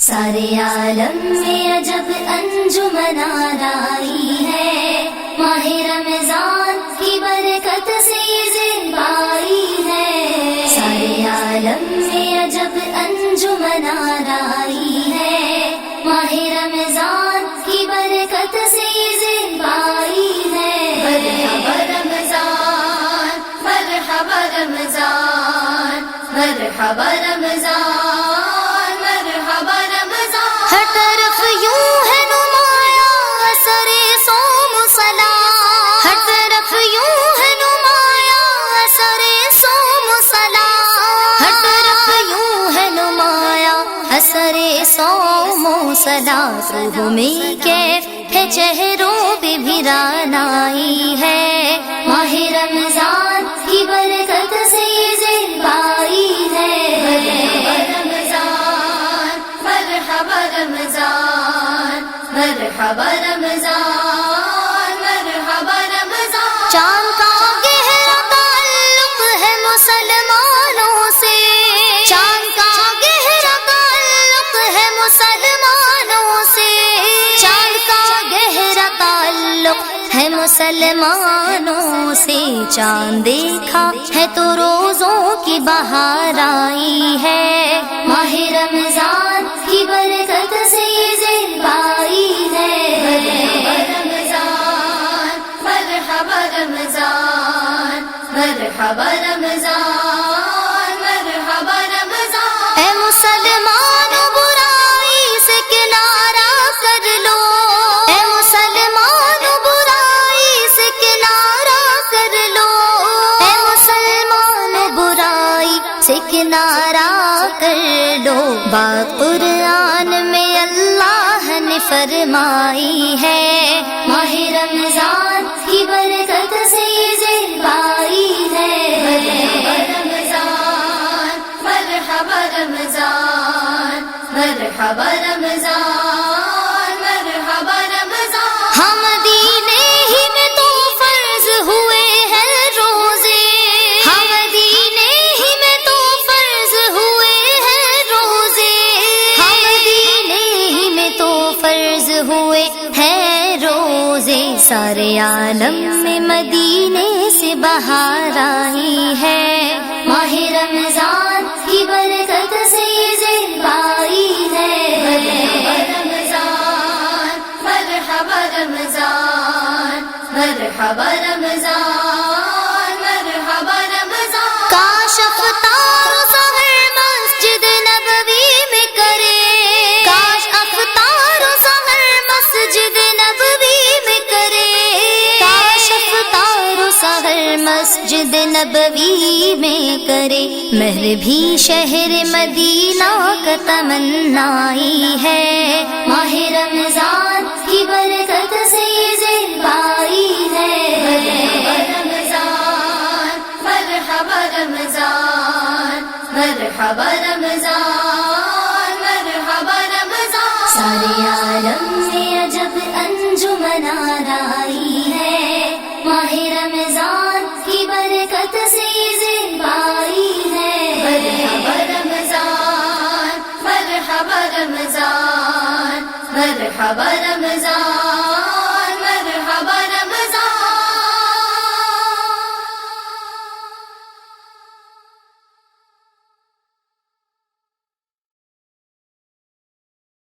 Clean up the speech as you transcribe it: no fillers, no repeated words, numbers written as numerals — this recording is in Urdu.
سارے عالم میں عجب انجمن آرائی ہے، ماہ رمضان کی برکت سے زیبائی ہے۔ سارے عالم میں عجب انجمن آرائی ہے، ماہ رمضان کی برکت سے زیبائی ہے۔ مرحبا رمضان، مرحبا رمضان، مرحبا رمضان، مرحبا رمضان۔ ہر طرف یوں ہے نمایاں اثر صوم و صلاۃ، ہر طرف یوں ہے نمایاں اثر صوم و صلاۃ، ہر طرف یوں ہے نمایاں اثر صوم و صلاۃ۔ روح میں کیف ہے، چہروں پہ بھی رعنائی ہے، ماہ رمضان کی برکت سے زیبائی ہے۔ مرحبا رمضان، مرحبا رمضان، مرحبا رمضان۔ چاند کا گہرا تعلق ہے مسلمانوں سے، چاند کا گہرا تعلق ہے مسلمانوں سے، چاند کا گہرا تعلق ہے مسلمانوں سے۔ چاند دیکھا ہے تو روزوں کی بہار آئی ہے، ماہ رمضان کی برکت سے زیبائی ہے۔ رمضان، مرحبا رمضان، مرحبا رمضان، مرحبا رمضان۔ اے مسلمانوں برائی سے کنارہ کر لو، اے مسلمانوں برائی سے کنارہ کر لو، اے مسلمانوں برائی سے کنارہ کر لو۔ بات قرآن میں اللہ نے فرمائی ہے، ماہ رمضان کی برکت سے زیبائی ہے۔ رمضان، مرحبا رمضان، مرحبا رمضان، مرحبا رمضان۔ ہم دینے ہی میں تو فرض ہوئے ہیں روزے، ہم دینے ہی میں تو فرض ہوئے ہیں روزے، ہم دینے ہی میں تو فرض ہوئے ہیں روزے۔ سارے عالم میں مدینے سے بہار آئی ہے، ماہ رمضان کی برکت سے زیبائی ہے۔ رمضان، مرحبا رمضان، مرحبا رمضان، مرحبا رمضان۔ کاش افطار و سحر مسجد نبوی میں کرے، کاش افطار و سحر مسجد نبوی میں کرے، کاش افطار و سحر مسجد نبوی میں کرے۔ مہر بھی شہر مدینہ کا تمنائی ہے، ماہ رمضان کی برکت سے زیبائی ہے۔ رمضان، مرحبا رمضان، مرحبا رمضان، مرحبا رمضان۔ سارے عالم میں عجب انجمن آرائی ہے، ماہ رمضان کی برکت سے زیبائی ہے۔ مرحبا رمضان، مرحبا رمضان، مرحبا رمضان۔